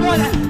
Water,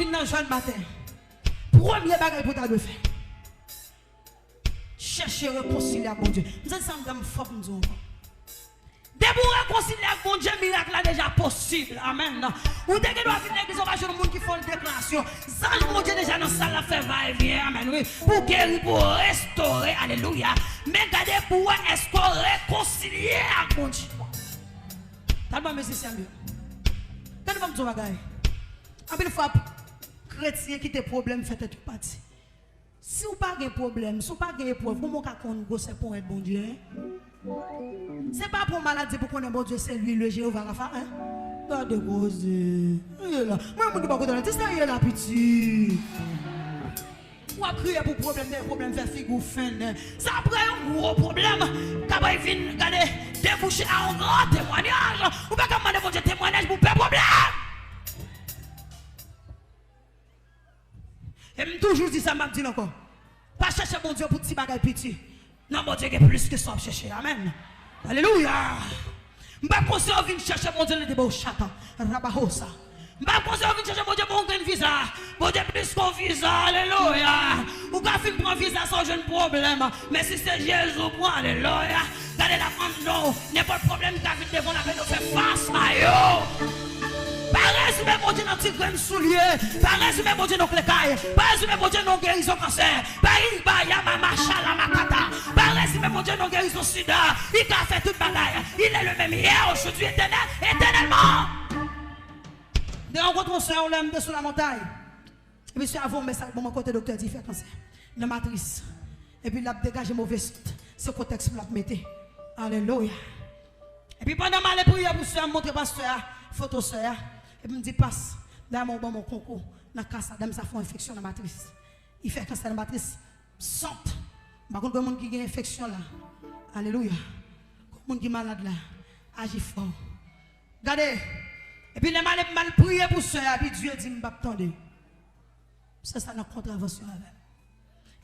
vient dans le jeune matin, premier bagage pour ta de faire. Chercher à réconcilier avec mon Dieu. Nous sommes fort pour nous. Dès pour réconcilier avec mon Dieu, miracle est déjà possible. Amen. Ou dès que nous avons l'église, on va jouer le monde qui font une déclaration. Ça, mon Dieu, déjà dans la salle, fait va-et-vient. Amen. Oui. Pour guérir, pour restaurer. Alléluia. Mais regardez pour est-ce qu'on réconcilier avec mon Dieu. T'as pas monsieur sérieux. Quand nous vamos dire, en plus, fois, chrétien qui a des problèmes, fait tout parti. Si vous n'avez pas de problème, si vous n'avez pas de preuve, comment vous c'est pour être bon Dieu? Ce n'est pas pour maladie, pour qu'on ait bon Dieu, c'est lui le Jéhovah Rapha. Pas de cause. Moi, je ne dis pas que tu es là, petit. Ou à crier pour problème, des problèmes, faire figure fin. Ça après un gros problème. Quand il vient, regardez, déboucher à un grand témoignage. Ou pas comment demander votre témoignage pour faire problème. Et je toujours dit ça, je dis encore. Pas chercher mon Dieu pour petit bagage petit. Non, mon Dieu, il y a plus que ça à chercher. Amen. Alléluia. Je ne vais pas conseiller de chercher mon Dieu le débat au chata. Rabahosa. Je ne vais pas conseiller de chercher mon Dieu pour un visa. Mon Dieu plus qu'un visa. Alléluia. Ou quand il prend un visa sans un problème. Mais si c'est Jésus, prend. Alléluia. Regardez la femme, non. N'importe problème qui devant la nous faire face à eux. Pareil, si mon Dieu dans petit grain soulier. Pareil, si mon Dieu dans les cailles. Pareil, si mon Dieu dans guérison cancer. Pareil, yama machala makata. Pareil, si mon Dieu dans guérison sida. Il a fait toute bagaille. Il est le même hier, aujourd'hui, éternellement. De rencontre mon soeur, on l'aime sur la montagne. Et puis, avant, mais ça, mon côté docteur dit fait cancer. La matrice. Et puis, il a dégagé mauvais ce contexte pour la mettre. Alléluia. Et puis, pendant ma prière pour soeur, montrer pasteur, photo soeur. Et puis, me dit, passe, là, mon concours, dans la casse, dame, ça fait une infection dans la matrice. Il fait cancer dans la matrice, sente. Par contre, il y a des gens qui ont une infection là. Alléluia. Il y a des gens qui sont malades là. Agis fort. Regardez. Et puis, les mal prier pour soeur, et puis Dieu dit, je ne vais pas attendre. C'est ça notre contravention avec.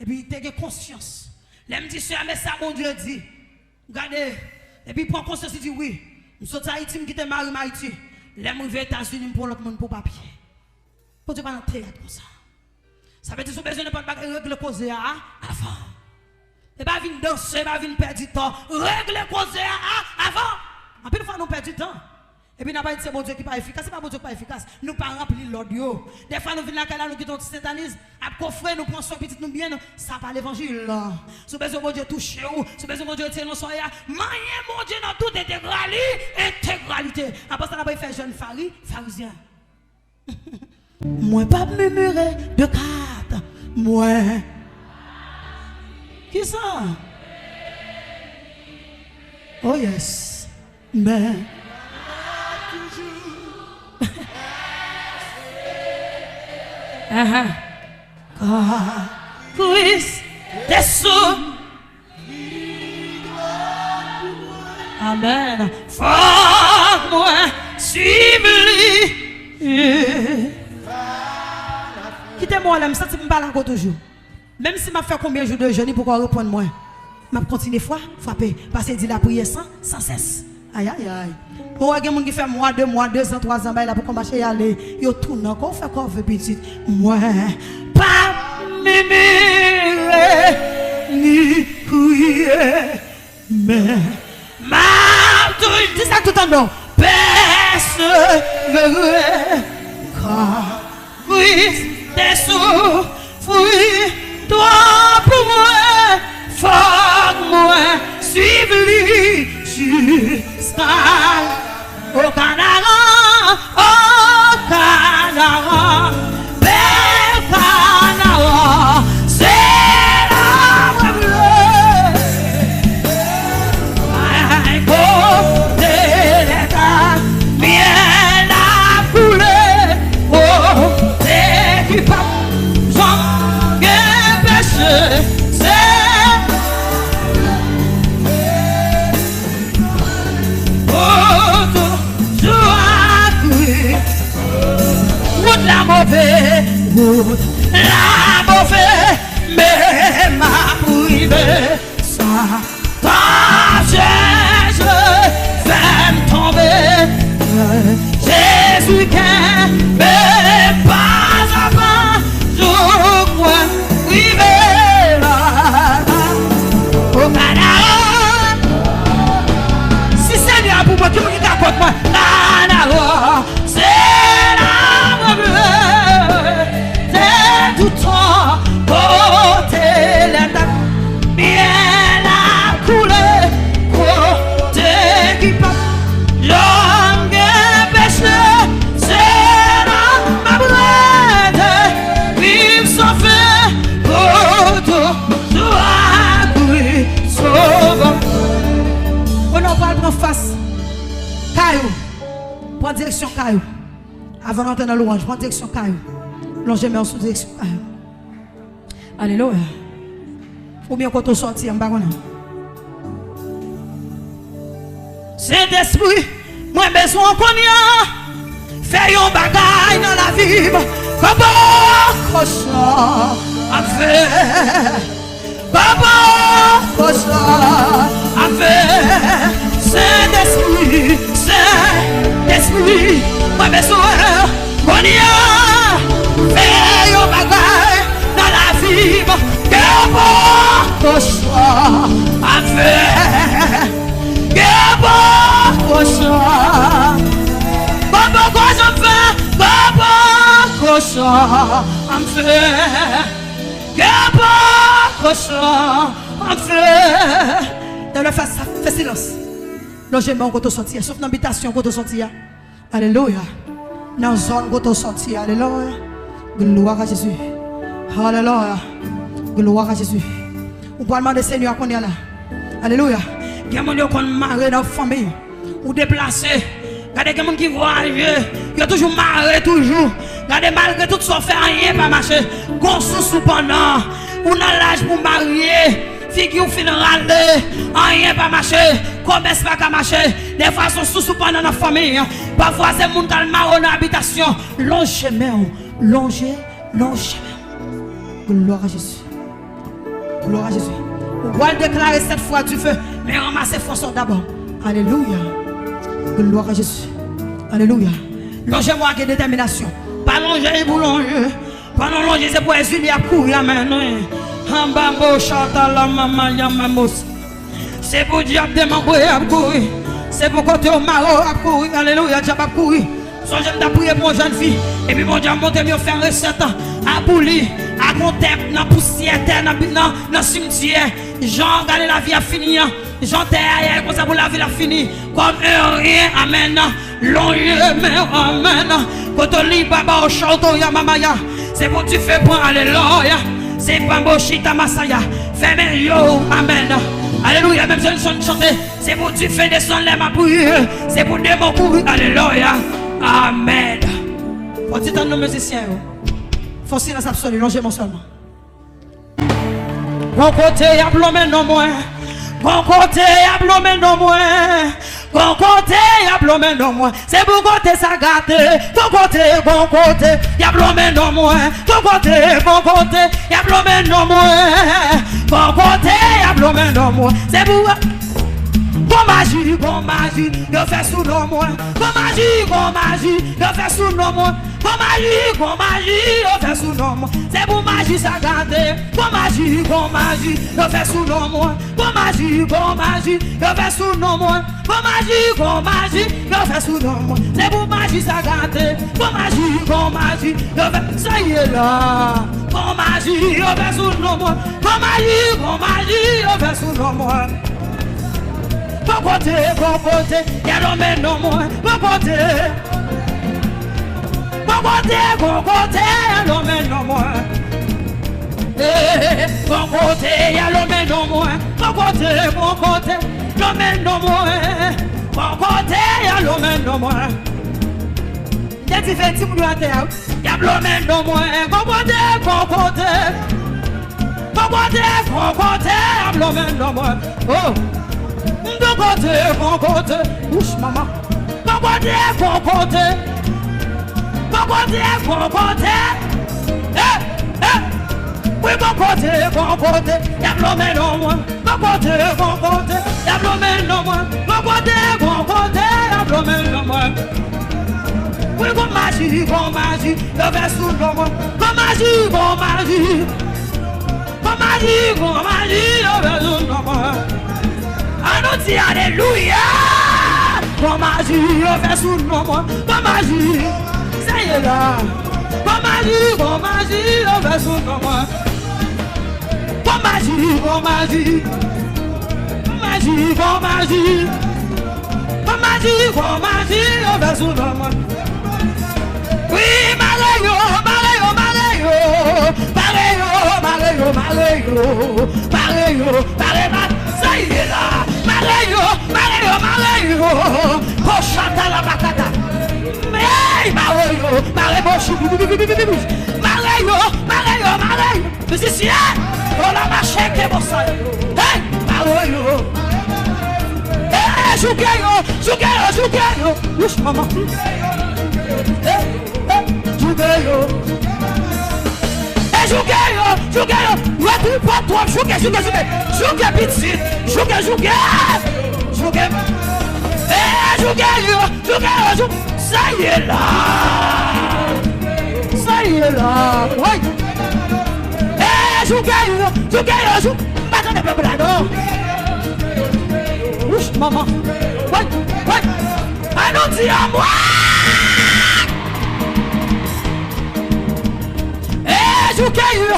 Et puis, il a conscience. Là, me dit, soeur, mais ça, mon Dieu dit. Regardez. Et puis, il prend conscience, il dit, oui. Je suis Haïti, je quitte Marie Haïti. Les gens aux États-Unis pour l'autre monde pour papier. Pour Dieu pas dans le théâtre comme ça. Ça veut dire que vous avez besoin de pas régler causer avant. Et pas venir danser, pas venir perdre du temps. Régler causer avant. En plus, nous perdons du temps. Et puis, nous n'avons pas dit que c'est bon Dieu qui n'est pas efficace. Ce n'est pas bon Dieu qui n'est pas efficace. Nous ne pouvons pas remplir l'audio. Des fois, nous venons là, nous quittons le satanisme. Après, nous prenons soin petit, nous bien. Ça pas l'évangile. Si vous avez besoin de Dieu toucher vous, si vous avez besoin de Dieu tirer nos soyez, maniez mon Dieu dans toute intégralité. Après ça, on a pas fait jeune pharisien. Moi, pas murmurer de cartes. Moi. Qui ça? Oh yes. Mais. Christ dessous. Amen. Fort moi, suive-lui. Quittez-moi là, je sens que je me parle encore toujours. Même si je fais combien de jours de jeûne pour qu'on reprenne moi. Je continue fois, frapper. Parce qu'il dit la prière sans cesse. Aïe aïe aïe. Pour il y a des gens qui font mois, 2 mois, 2 ans, 3 ans, là pour commencer à aller. Ils tournent encore, fait quoi, fait petit. Moi, pas murmurer, ni crier, mais ma dis ça tout en nom. Persévérer, car Christ dessous, toi pour moi, fuck moi, suive-lui jusqu'à au Canara, bel Canara, c'est la bleue. My côté l'état, bien à couler, oh, c'est qui pas, j'en ai péché, la mauvaise, mais ma privée, ça tâche, je vais me tomber. Jésus qui n'est pas caillou. Avant d'entrer dans l'orange, prends direction caillou. Longez mes sous direction caillou. Alléluia. Ou bien quand on sortit en bas. Saint-Esprit, moi besoin qu'on y a. Fais un bagage dans la vie. Comment ça a fait? Comment ça a fait? Saint-Esprit, Saint-Esprit, moi besoin qu'on y a. Fais un bagage dans la vie. Comment ça a fait? Comment ça? Comment ça fait? Comment ça a fait? Comment ça a fait? Dans le face, fais silence. Logement quand tu sortis, sauf dans l'habitation quand tu sortis. Alléluia. Dans la zone quand tu sortis. Alléluia. Gloire à Jésus. Alléluia. Gloire à Jésus. On peut demander Seigneur qu'on est là. Alléluia. Il y a des gens qui sont mariés dans la famille. Ou déplacés. Il y a des gens qui voyagent. Ils ont toujours marré, toujours. Regardez, malgré tout ça, fait rien pas marcher. Gonçou pendant. On a l'âge pour marier. Figure fin râler. Rien pas marcher. Commerce pas marcher. Des fois, sont sous pendant la famille. Parfois, c'est mon qui marre dans l'habitation. Long chemin. Long chemin. Gloire à Jésus. Gloire à Jésus. On va déclarer cette fois du feu. Mais ramasser force d'abord. Alléluia. Gloire à Jésus. Alléluia. Longez-moi avec détermination. Pas longer pour longer. Pas longer, c'est pour les unis à courir. Amen. C'est pour diable de m'envoyer à courir. C'est pour côté au maro à courir. Alléluia. Diable à courir. Son j'aime d'appuyer pour une jeune fille. Et puis mon diable monte mieux faire recette. À boulir. À compter dans la poussière. Dans le cimetière. Jean, regardez la vie a fini. Jean, t'es comme ça pour la vie a fini. Comme rien. Amen. Amen. Quand on lit Baba au château, ya mamaya. C'est pour tu fais point. Alléluia. C'est pas Moshita Masaya. Fais mes yo. Amen. Alléluia. Même si je chante. C'est pour tu fais descendre les ma pour c'est pour des mots pour alléluia. Amen. Faut dire nos musiciens. Faut silence absolu. Longez mon seulement. Bon côté, y'a blomé non moins. Bon côté, y'a blomé non moins. Bon côté, y'a blomé non moins. C'est bon côté, ça gâte. Bon côté, y'a blomé non moins. Bon côté, y'a blomé non moins. Bon côté, y'a blomé non moins. C'est bon. Bon magie, je fais sous nos mois. Bon magie, je fais sous nos mois. Bon magie, je fais sous nos mois. C'est bon magie, ça garde. Bon magie, je fais sous nos mois. Bon magie, je fais sous nos mois. Bon magie, je fais sous nos mois. C'est bon magie, ça garde. Bon magie, je fais. Ça y est là. Bon magie, je fais sous nos mois. Bon magie, je fais sous nos mois. Bon côté, y'a l'homme non moins. Bon côté, y'a l'homme non moins. Bon côté, y'a l'homme non moins. Bon côté, l'homme non moins. Bon côté, y'a l'homme non moins. Y'a différents types de terre. Y'a l'homme non moins. Bon côté, y'a l'homme non moins. Oh! Bon côté, bouche maman. Bon côté. Oui, bon côté, y'a l'homme non moins. Bon côté, y'a l'homme non moins. Bon côté, y'a l'homme non moins. Oui, bon magie, le verre sous l'homme. Bon magie, le verre sous l'homme. On nous dit alléluia. Bon magie, on fait sous nos mains. Bon magie, ça y est là. Bon magie, on fait sous nos mains. Bon magie, on fait sous nos mains. Oui, ça y est là. Mario, pochata la bacata. Mareyo, musicien, on a marché que bon ça. Hey, Mareyo. Hey, Jougayo. Ouch, maman. Jougayo. Hey, Jougayo. Ouais, tu pas toi, Jougayo petit. Jougayo. Hey, Jougayo. Ça y est là. Ouais. Hey, Jougayo. Pas dans les peuples là, non. Ouch, maman. Ouais. Un autre à moi. Eh, Jougayo.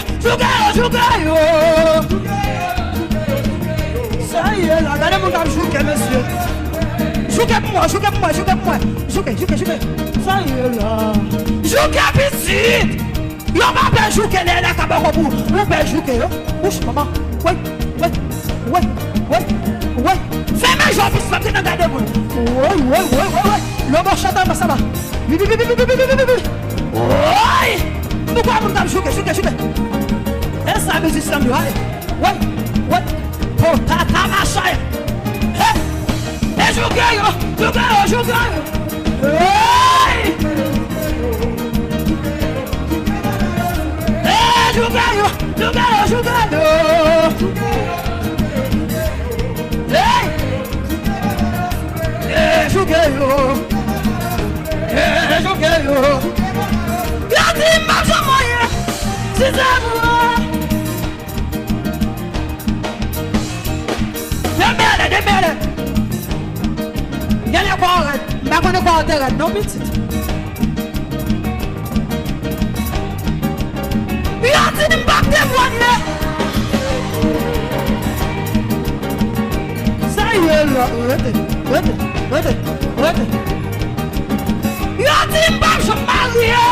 Ça y est là, regardez mon gars, Jougayo, monsieur. Jougayo pour moi. Jougayo. Ça y est là. Jougayo petit. Yo m'a bien Jougayo là, Kabarobou. On bien Jougayo. Ouch, maman. Ouais. Fais mes jambes, fais que dans la monde. Ouais. Le bon chata, ça va. Oui. Pourquoi vous m'avez joué? Et ça, mes islams, ouais. Oh, tata, machin. Et Jougayo. Hey! Eh, Jougayo. Hey! Jougayo. Regardez ma jambe, c'est ça vous. Demele. Gagne pas, mais on pas terre, non petit. Regardez ma témoigner. Ça y est là, arrêtez. Regardez ma jambe mariée.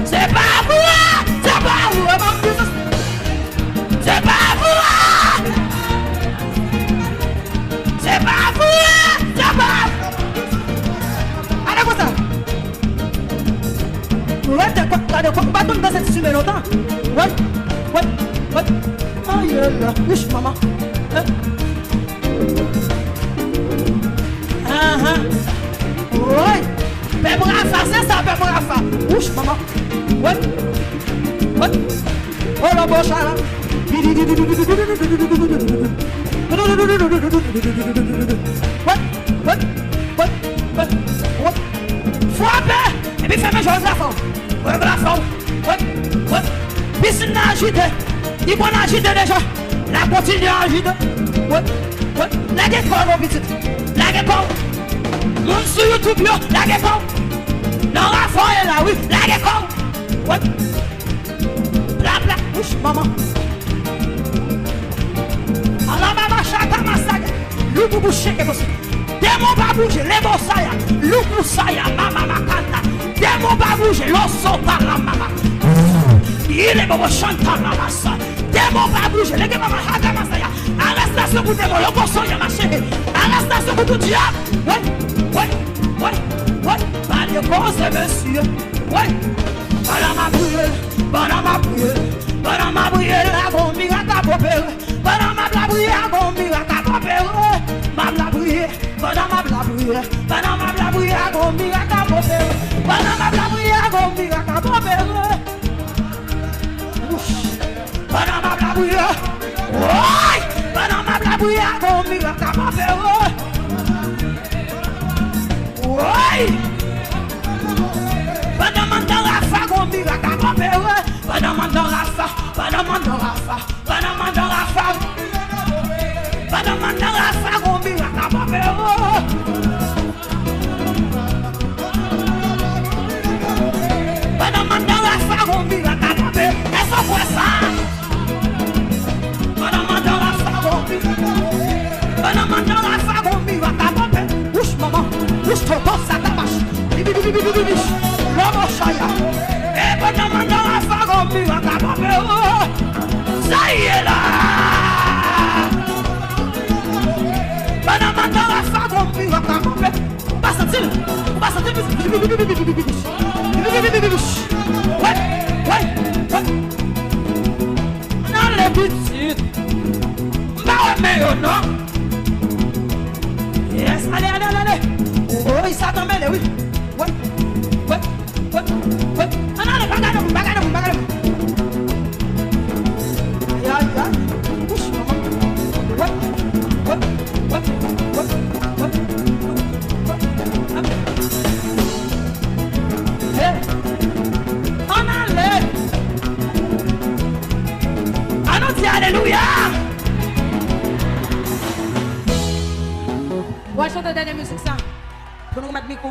C'est pas vous, allez quoi ça? Ouais, t'as quoi pas dans cette semaine longtemps? Ouais. Aïe là, wesh maman. Ouais. Père Rafa, c'est ça, Père Rafa. Wesh maman. Ouais. Oh la boche là. Frappez. Et puis fais mes choses la forme. Ouais. Piscine à agiter. Il faut agiter déjà. La continue à agiter. Ouais. La guépa, mon petit. La guépa. Mon sur YouTube, la guépa. Non, Rafa est là, oui. La guépa. Ouais. Bla. Ouch, maman. Alors, maman, chata, massaga. Loup, boucher, que vous. Démon va bouger, les bossaya. Loup, saya, maman, makanda. Démon va bouger, l'ossota, la maman. Il est bon, chanta, la massa. Démon va bouger, les gars, maman, chata, masaya. Arrestation pour démon, le bossoya, ma chérie. Arrestation pour tout diable. Ouais. Pas de cause, monsieur. Ouais. Banama brûle, la bombe miracle à popper. Banama brûle, la bombe miracle à popper. Banama brûle, la bombe miracle à popper. Banama brûle, la bombe miracle à popper. Banama brûle, ouais. Banama brûle, la bombe miracle à popper. Ouais. Banamanda Rafa, gombi Rafa, Banamanda Rafa. Banamanda Rafa, gombi Rafa, Banamanda Rafa, gombi Rafa, est-ce qu'on voit ça? Banamanda Rafa, gombi Rafa, ouch maman, ouch ton boss, ça t'abache. L'homme chaya. Et Banamanda Rafa, gombi Rafa, ça y est là. Banamanda Rafa, gombi Rafa, pas sentir. passe à non, les petites. Mais non. Yes, allez. Oh, il s'attend, mais oui. Ouais. Ah non, bagarre. Aïe. Push, maman. Ouais. On allait. Annonce alléluia. On va chanter la dernière musique ça. Pour nous mettre le micro.